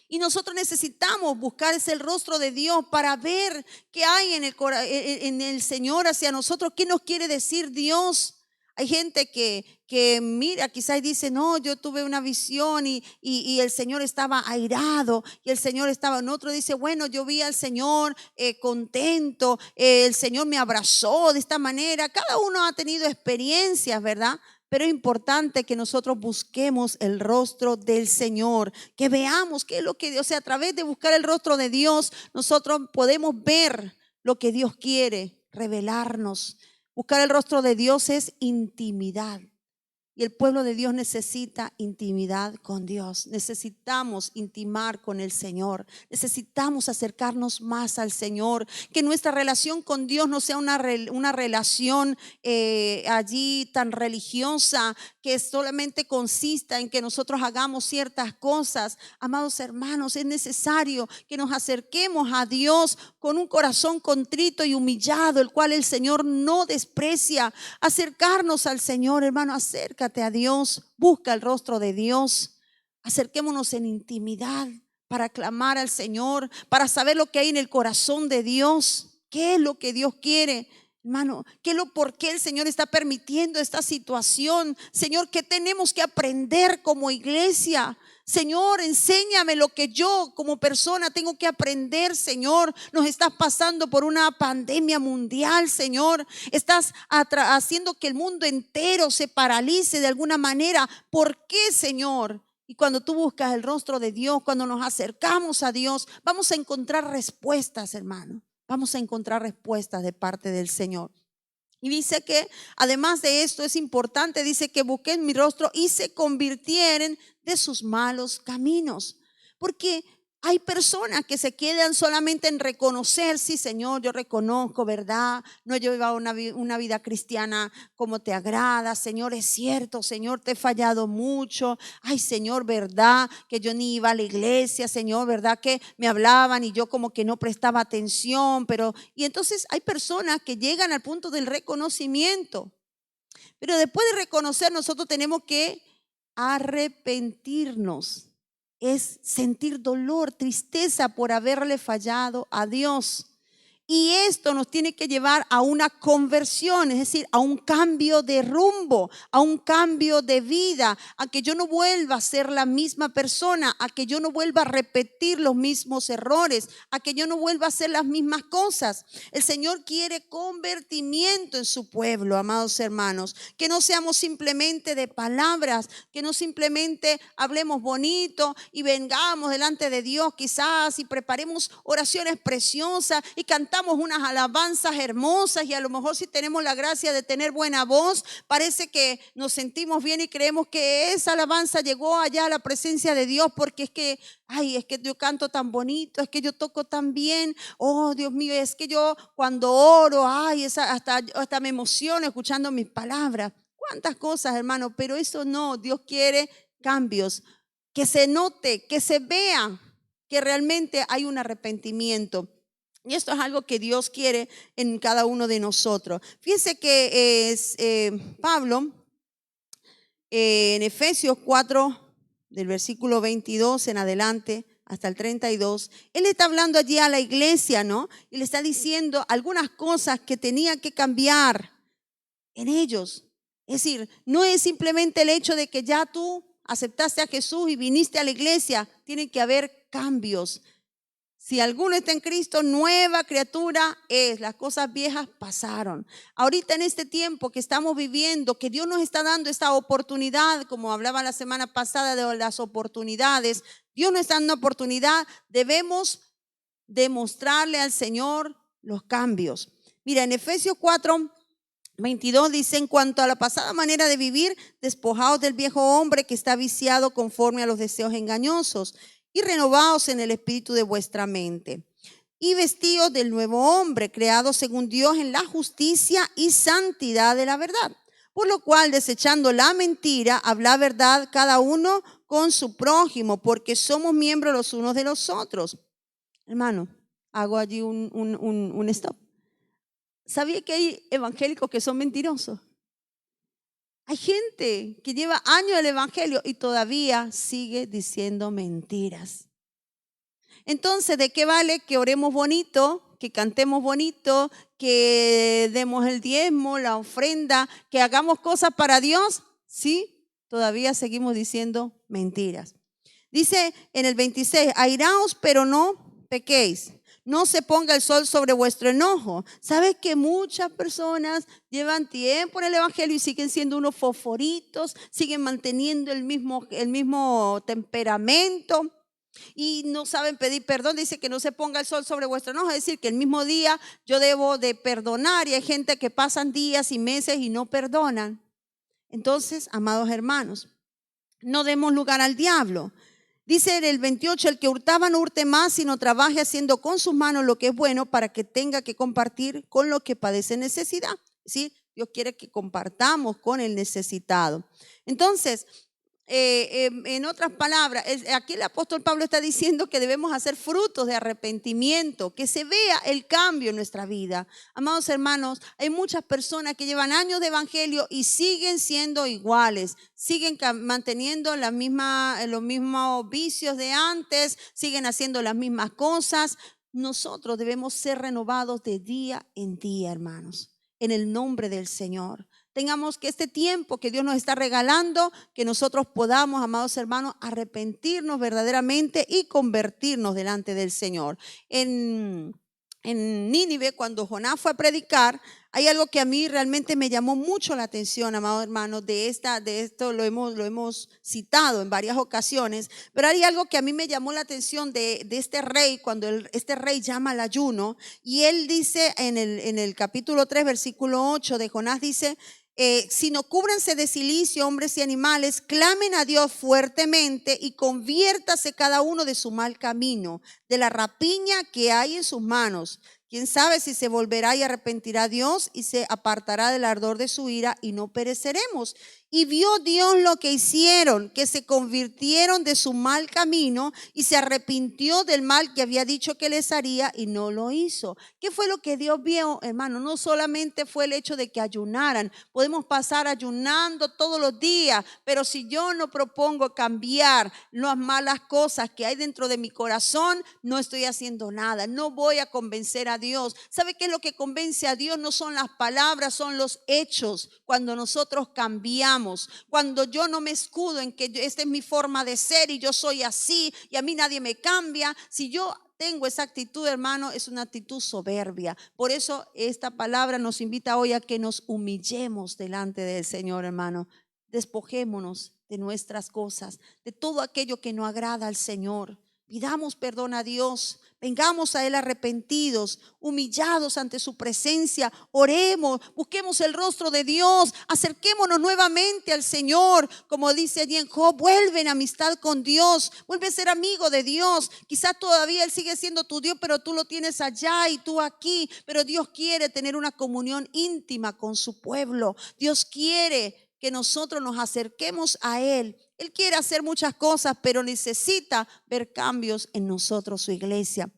Y nosotros necesitamos buscar ese rostro de Dios para ver qué hay en el Señor hacia nosotros, qué nos quiere decir Dios. Hay gente que mira, quizás dice, no, yo tuve una visión y el Señor estaba airado y el Señor estaba en otro. Dice, bueno, yo vi al Señor contento, el Señor me abrazó de esta manera. Cada uno ha tenido experiencias, ¿verdad? Pero es importante que nosotros busquemos el rostro del Señor, que veamos qué es lo que Dios, o sea, a través de buscar el rostro de Dios, nosotros podemos ver lo que Dios quiere revelarnos. Buscar el rostro de Dios es intimidad. Y el pueblo de Dios necesita intimidad con Dios. Necesitamos intimar con el Señor. Necesitamos acercarnos más al Señor. Que nuestra relación con Dios no sea una relación allí tan religiosa, que solamente consista en que nosotros hagamos ciertas cosas. Amados hermanos, es necesario que nos acerquemos a Dios con un corazón contrito y humillado, el cual el Señor no desprecia. Acercarnos al Señor, hermano, acércate a Dios, busca el rostro de Dios. Acerquémonos en intimidad para clamar al Señor, para saber lo que hay en el corazón de Dios, qué es lo que Dios quiere. Hermano, ¿por qué el Señor está permitiendo esta situación? Señor, ¿qué tenemos que aprender como iglesia? Señor, enséñame lo que yo como persona tengo que aprender, Señor. Nos estás pasando por una pandemia mundial, Señor. Estás haciendo que el mundo entero se paralice de alguna manera. ¿Por qué, Señor? Y cuando tú buscas el rostro de Dios, cuando nos acercamos a Dios, vamos a encontrar respuestas, hermano. Vamos a encontrar respuestas de parte del Señor. Y dice que además de esto es importante, dice que busquen mi rostro y se convirtieren de sus malos caminos. Porque hay personas que se quedan solamente en reconocer, sí, Señor, yo reconozco, ¿verdad? No he llevado una vida cristiana como te agrada. Señor, es cierto, Señor, te he fallado mucho. Ay, Señor, ¿verdad? Que yo ni iba a la iglesia, Señor, ¿verdad? Que me hablaban y yo como que no prestaba atención. Y entonces hay personas que llegan al punto del reconocimiento. Pero después de reconocer, nosotros tenemos que arrepentirnos. Es sentir dolor, tristeza por haberle fallado a Dios. Y esto nos tiene que llevar a una conversión, es decir, a un cambio de rumbo, a un cambio de vida, a que yo no vuelva a ser la misma persona, a que yo no vuelva a repetir los mismos errores, a que yo no vuelva a hacer las mismas cosas. El Señor quiere convertimiento en su pueblo, amados hermanos, que no seamos simplemente de palabras, que no simplemente hablemos bonito y vengamos delante de Dios quizás y preparemos oraciones preciosas y cantamos unas alabanzas hermosas y a lo mejor si tenemos la gracia de tener buena voz, parece que nos sentimos bien y creemos que esa alabanza llegó allá a la presencia de Dios porque es que, ay, es que yo canto tan bonito, es que yo toco tan bien, oh Dios mío, es que yo cuando oro, ay, hasta me emociono escuchando mis palabras. Cuántas cosas, hermano, pero eso no, Dios quiere cambios, que se note, que se vea que realmente hay un arrepentimiento. Y esto es algo que Dios quiere en cada uno de nosotros. Fíjense que Pablo, en Efesios 4, del versículo 22 en adelante hasta el 32, él está hablando allí a la iglesia, ¿no? Y le está diciendo algunas cosas que tenía que cambiar en ellos. Es decir, no es simplemente el hecho de que ya tú aceptaste a Jesús y viniste a la iglesia. Tiene que haber cambios. Si alguno está en Cristo, nueva criatura es. Las cosas viejas pasaron. Ahorita en este tiempo que estamos viviendo, que Dios nos está dando esta oportunidad, como hablaba la semana pasada de las oportunidades, Dios nos está dando una oportunidad, debemos demostrarle al Señor los cambios. Mira, en Efesios 4, 22 dice, en cuanto a la pasada manera de vivir, despojaos del viejo hombre que está viciado conforme a los deseos engañosos y renovaos en el espíritu de vuestra mente y vestíos del nuevo hombre creado según Dios en la justicia y santidad de la verdad. Por lo cual, desechando la mentira, habla verdad cada uno con su prójimo, porque somos miembros los unos de los otros. Hermano, hago allí un stop. ¿Sabía que hay evangélicos que son mentirosos? Hay gente que lleva años el evangelio y todavía sigue diciendo mentiras. Entonces, ¿de qué vale que oremos bonito, que cantemos bonito, que demos el diezmo, la ofrenda, que hagamos cosas para Dios? Sí, todavía seguimos diciendo mentiras. Dice en el 26, airaos, pero no pequéis. No se ponga el sol sobre vuestro enojo. ¿Sabes que muchas personas llevan tiempo en el evangelio y siguen siendo unos fosforitos, siguen manteniendo el mismo temperamento y no saben pedir perdón? Dice que no se ponga el sol sobre vuestro enojo, es decir, que el mismo día yo debo de perdonar, y hay gente que pasan días y meses y no perdonan. Entonces, amados hermanos, no demos lugar al diablo. Dice en el 28, el que hurtaba no hurte más, sino trabaje haciendo con sus manos lo que es bueno, para que tenga que compartir con los que padecen necesidad. ¿Sí? Dios quiere que compartamos con el necesitado. Entonces, en otras palabras, aquí el apóstol Pablo está diciendo que debemos hacer frutos de arrepentimiento, que se vea el cambio en nuestra vida. Amados hermanos, hay muchas personas que llevan años de evangelio y siguen siendo iguales, siguen manteniendo los mismos vicios de antes, siguen haciendo las mismas cosas. Nosotros debemos ser renovados de día en día, hermanos, en el nombre del Señor. Tengamos que este tiempo que Dios nos está regalando, que nosotros podamos, amados hermanos, arrepentirnos verdaderamente y convertirnos delante del Señor. En Nínive, cuando Jonás fue a predicar, hay algo que a mí realmente me llamó mucho la atención, amados hermanos. De esto lo hemos citado en varias ocasiones, pero hay algo que a mí me llamó la atención de este rey, cuando este rey llama al ayuno, y él dice en el capítulo 3, versículo 8 de Jonás, dice: sino cúbranse de cilicio hombres y animales, clamen a Dios fuertemente y conviértase cada uno de su mal camino, de la rapiña que hay en sus manos. Quién sabe si se volverá y arrepentirá a Dios y se apartará del ardor de su ira y no pereceremos. Y vio Dios lo que hicieron, que se convirtieron de su mal camino y se arrepintió del mal que había dicho que les haría y no lo hizo. ¿Qué fue lo que Dios vio, hermano? No solamente fue el hecho de que ayunaran. Podemos pasar ayunando todos los días, pero si yo no propongo cambiar las malas cosas que hay dentro de mi corazón, no estoy haciendo nada. No voy a convencer a Dios. ¿Sabe qué es lo que convence a Dios? No son las palabras, son los hechos. Cuando nosotros cambiamos, cuando yo no me escudo en que esta es mi forma de ser y yo soy así y a mí nadie me cambia. Si yo tengo esa actitud, hermano, es una actitud soberbia. Por eso esta palabra nos invita hoy a que nos humillemos delante del Señor, hermano. Despojémonos de nuestras cosas, de todo aquello que no agrada al Señor. Pidamos perdón a Dios, vengamos a Él arrepentidos, humillados ante su presencia, oremos, busquemos el rostro de Dios, acerquémonos nuevamente al Señor. Como dice allí en Job, vuelve en amistad con Dios, vuelve a ser amigo de Dios. Quizás todavía Él sigue siendo tu Dios, pero tú lo tienes allá y tú aquí. Pero Dios quiere tener una comunión íntima con su pueblo. Dios quiere que nosotros nos acerquemos a Él. Él quiere hacer muchas cosas, pero necesita ver cambios en nosotros, su iglesia.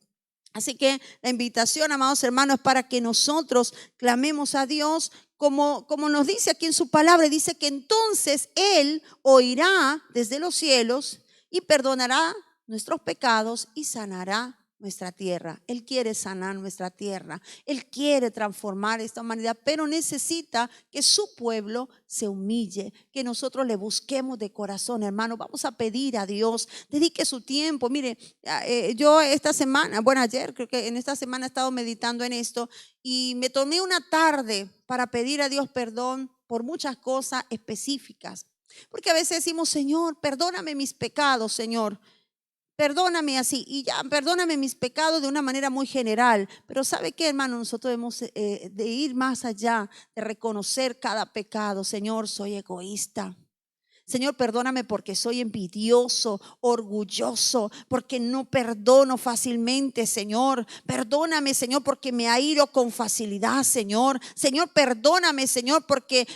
Así que la invitación, amados hermanos, es para que nosotros clamemos a Dios, como nos dice aquí en su palabra. Dice que entonces Él oirá desde los cielos y perdonará nuestros pecados y sanará nuestra tierra. Él quiere sanar nuestra tierra. Él quiere transformar esta humanidad, pero necesita que su pueblo se humille, que nosotros le busquemos de corazón, hermano. Vamos a pedir a Dios, dedique su tiempo. Mire, yo esta semana, ayer, creo que en esta semana he estado meditando en esto y me tomé una tarde para pedir a Dios perdón por muchas cosas específicas. Porque a veces decimos: Señor, perdóname mis pecados, Señor. Perdóname así y ya, perdóname mis pecados de una manera muy general. Pero ¿sabe qué, hermano? Nosotros debemos de ir más allá, de reconocer cada pecado. Señor, soy egoísta. Señor, perdóname porque soy envidioso, orgulloso, porque no perdono fácilmente, Señor. Perdóname, Señor, porque me airo con facilidad, Señor. Señor, perdóname, Señor, porque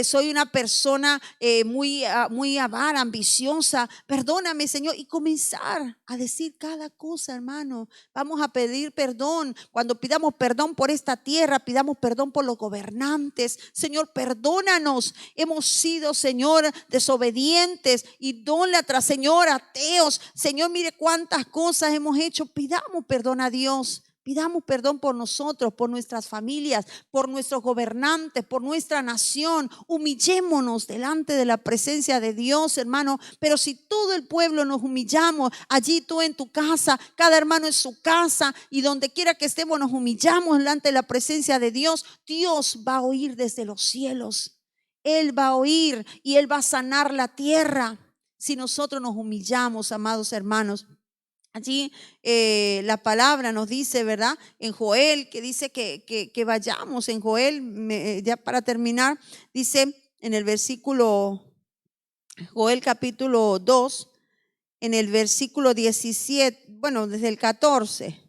soy una persona muy avara, ambiciosa. Perdóname, Señor. Y comenzar a decir cada cosa, hermano. Vamos a pedir perdón. Cuando pidamos perdón por esta tierra, pidamos perdón por los gobernantes. Señor, perdónanos. Hemos sido, Señor, desobedientes desobedientes, idólatras, Señor, ateos. Señor, mire cuántas cosas hemos hecho. Pidamos perdón a Dios. Pidamos perdón por nosotros, por nuestras familias, por nuestros gobernantes, por nuestra nación. Humillémonos delante de la presencia de Dios, hermano. Pero si todo el pueblo nos humillamos, allí tú en tu casa, cada hermano en su casa, y donde quiera que estemos nos humillamos delante de la presencia de Dios, Dios va a oír desde los cielos. Él va a oír y Él va a sanar la tierra si nosotros nos humillamos, amados hermanos. Allí la palabra nos dice, ¿verdad? En Joel, que dice que vayamos. En Joel, ya para terminar, dice en el versículo, Joel capítulo 2, en el versículo 17, bueno, desde el 14,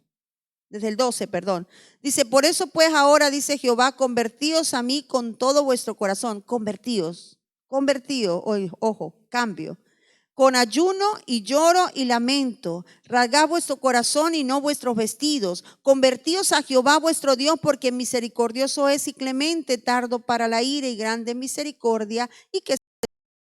desde el 12, perdón. Dice, por eso pues ahora, dice Jehová, convertíos a mí con todo vuestro corazón. Convertíos, ojo, cambio. Con ayuno y lloro y lamento, rasgad vuestro corazón y no vuestros vestidos. Convertíos a Jehová vuestro Dios, porque misericordioso es y clemente, tardo para la ira y grande misericordia, y que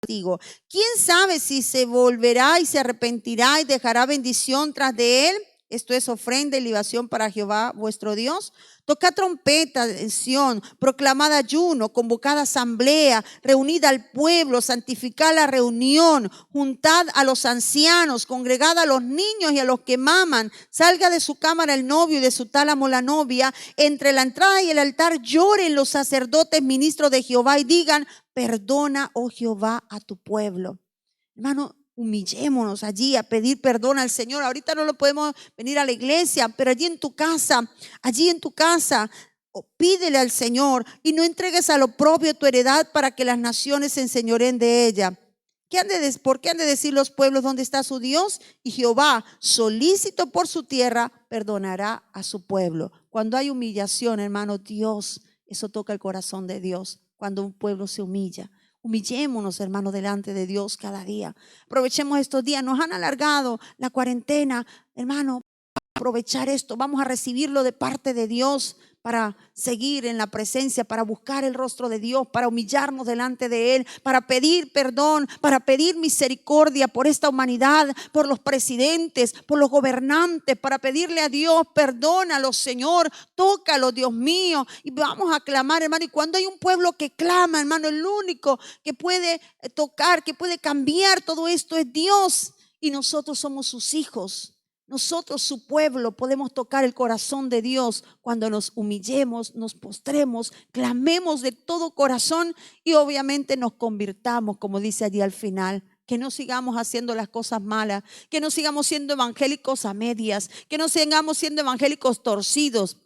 castigo. ¿Quién sabe si se volverá y se arrepentirá y dejará bendición tras de él? Esto es ofrenda y libación para Jehová vuestro Dios. Tocad trompeta en Sión, proclamad ayuno, convocad asamblea, reunid al pueblo, santificad la reunión, juntad a los ancianos, congregad a los niños y a los que maman. Salga de su cámara el novio y de su tálamo la novia. Entre la entrada y el altar lloren los sacerdotes, ministros de Jehová, y digan, perdona, oh Jehová, a tu pueblo. Hermano, humillémonos allí a pedir perdón al Señor. Ahorita no lo podemos venir a la iglesia, pero allí en tu casa, pídele al Señor y no entregues a lo propio tu heredad para que las naciones se enseñoreen de ella. ¿Por qué han de decir los pueblos dónde está su Dios? Y Jehová, solícito por su tierra, perdonará a su pueblo. Cuando hay humillación, hermano, Dios, eso toca el corazón de Dios. Cuando un pueblo se humilla. Humillémonos, hermanos, delante de Dios cada día. Aprovechemos estos días. Nos han alargado la cuarentena, hermano. Aprovechar esto. Vamos a recibirlo de parte de Dios para seguir en la presencia, para buscar el rostro de Dios, para humillarnos delante de Él, para pedir perdón, para pedir misericordia por esta humanidad, por los presidentes, por los gobernantes, para pedirle a Dios, perdónalos, Señor, tócalo, Dios mío, y vamos a clamar, hermano. Y cuando hay un pueblo que clama, hermano, el único que puede tocar, que puede cambiar todo esto es Dios, y nosotros somos sus hijos. Nosotros, su pueblo, podemos tocar el corazón de Dios cuando nos humillemos, nos postremos, clamemos de todo corazón y obviamente nos convirtamos, como dice allí al final. Que no sigamos haciendo las cosas malas, que no sigamos siendo evangélicos a medias, que no sigamos siendo evangélicos torcidos.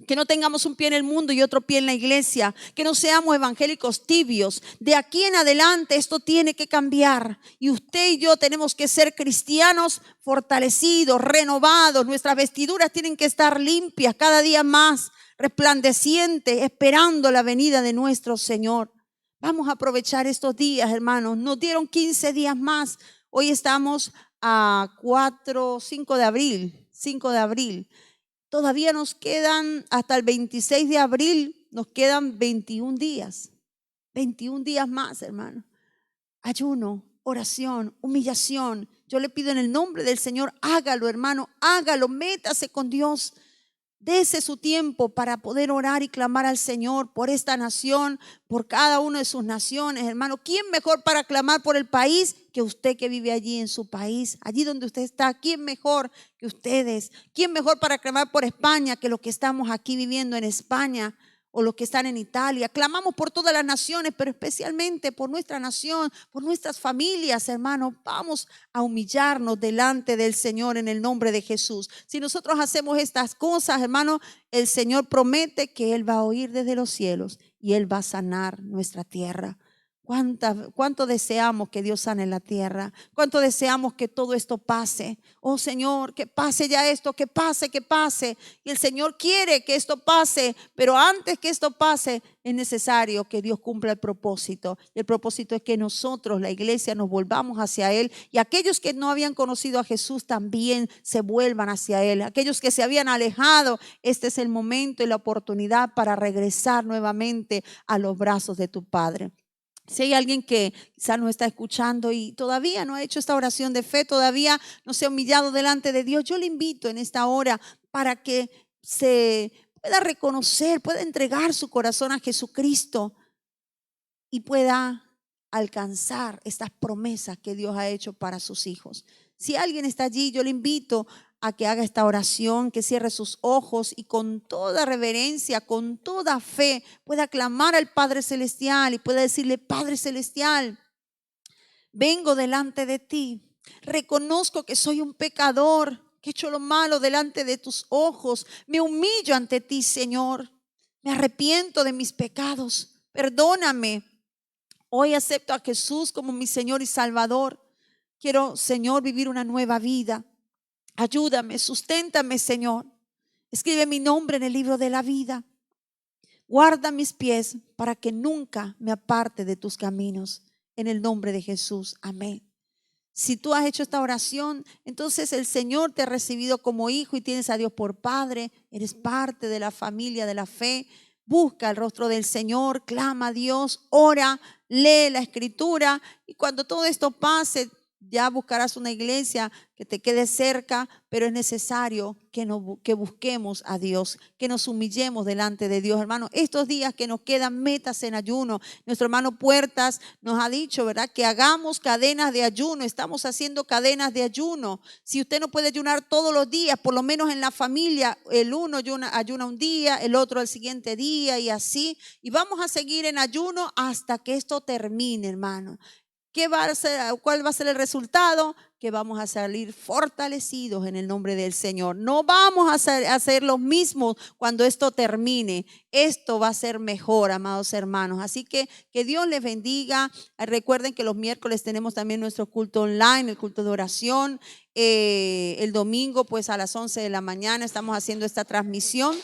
Que no tengamos un pie en el mundo y otro pie en la iglesia. Que no seamos evangélicos tibios. De aquí en adelante esto tiene que cambiar. Y usted y yo tenemos que ser cristianos fortalecidos, renovados. Nuestras vestiduras tienen que estar limpias cada día más, resplandecientes, esperando la venida de nuestro Señor. Vamos a aprovechar estos días, hermanos. Nos dieron 15 días más. Hoy estamos a 5 de abril. 5 de abril. Todavía nos quedan hasta el 26 de abril, nos quedan 21 días. 21 días más, hermano. Ayuno, oración, humillación. Yo le pido en el nombre del Señor, hágalo, hermano, hágalo, métase con Dios. Dese su tiempo para poder orar y clamar al Señor por esta nación, por cada una de sus naciones, hermano. ¿Quién mejor para clamar por el país que usted que vive allí en su país? Allí donde usted está, ¿quién mejor que ustedes? ¿Quién mejor para clamar por España que los que estamos aquí viviendo en España? O los que están en Italia. Clamamos por todas las naciones, pero especialmente por nuestra nación, por nuestras familias, hermanos. Vamos a humillarnos delante del Señor en el nombre de Jesús. Si nosotros hacemos estas cosas, hermanos, el Señor promete que Él va a oír desde los cielos y Él va a sanar nuestra tierra. ¿Cuánto deseamos que Dios sane la tierra? ¿Cuánto deseamos que todo esto pase? Oh Señor, que pase ya esto, que pase, que pase. Y el Señor quiere que esto pase, pero antes que esto pase es necesario que Dios cumpla el propósito. Y el propósito es que nosotros, la iglesia, nos volvamos hacia Él. Y aquellos que no habían conocido a Jesús también se vuelvan hacia Él. Aquellos que se habían alejado, este es el momento y la oportunidad para regresar nuevamente a los brazos de tu Padre. Si hay alguien que quizás nos está escuchando y todavía no ha hecho esta oración de fe, todavía no se ha humillado delante de Dios, yo le invito en esta hora para que se pueda reconocer, pueda entregar su corazón a Jesucristo y pueda alcanzar estas promesas que Dios ha hecho para sus hijos. Si alguien está allí, yo le invito a que haga esta oración, que cierre sus ojos y con toda reverencia, con toda fe, pueda clamar al Padre Celestial y pueda decirle: Padre Celestial, vengo delante de ti, reconozco que soy un pecador, que he hecho lo malo delante de tus ojos, me humillo ante ti, Señor, me arrepiento de mis pecados, perdóname. Hoy acepto a Jesús como mi Señor y Salvador. Quiero, Señor, vivir una nueva vida. Ayúdame, susténtame, Señor. Escribe mi nombre en el libro de la vida. Guarda mis pies para que nunca me aparte de tus caminos. En el nombre de Jesús. Amén. Si tú has hecho esta oración, entonces el Señor te ha recibido como hijo y tienes a Dios por Padre. Eres parte de la familia de la fe. Busca el rostro del Señor, clama a Dios, ora, lee la Escritura y cuando todo esto pase, ya buscarás una iglesia que te quede cerca, pero es necesario que busquemos a Dios, que nos humillemos delante de Dios. Hermano, estos días que nos quedan, metas en ayuno. Nuestro hermano Puertas nos ha dicho, ¿verdad?, que hagamos cadenas de ayuno. Estamos haciendo cadenas de ayuno. Si usted no puede ayunar todos los días, por lo menos en la familia, el uno ayuna un día, el otro al siguiente día y así. Y vamos a seguir en ayuno hasta que esto termine, hermano. ¿Cuál va a ser el resultado? Que vamos a salir fortalecidos en el nombre del Señor. No vamos a hacer los mismos cuando esto termine. Esto va a ser mejor, amados hermanos. Así que Dios les bendiga. Recuerden que los miércoles tenemos también nuestro culto online, el culto de oración. El domingo, pues a las 11 de la mañana estamos haciendo esta transmisión.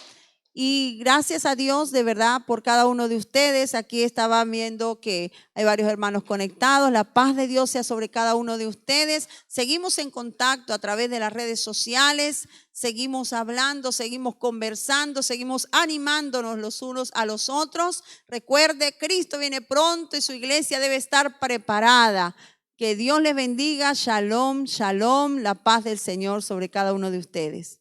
Y gracias a Dios de verdad por cada uno de ustedes. Aquí estaba viendo que hay varios hermanos conectados. La paz de Dios sea sobre cada uno de ustedes. Seguimos en contacto a través de las redes sociales. Seguimos hablando, seguimos conversando, seguimos animándonos los unos a los otros. Recuerde, Cristo viene pronto y su iglesia debe estar preparada. Que Dios les bendiga. Shalom, shalom. La paz del Señor sobre cada uno de ustedes.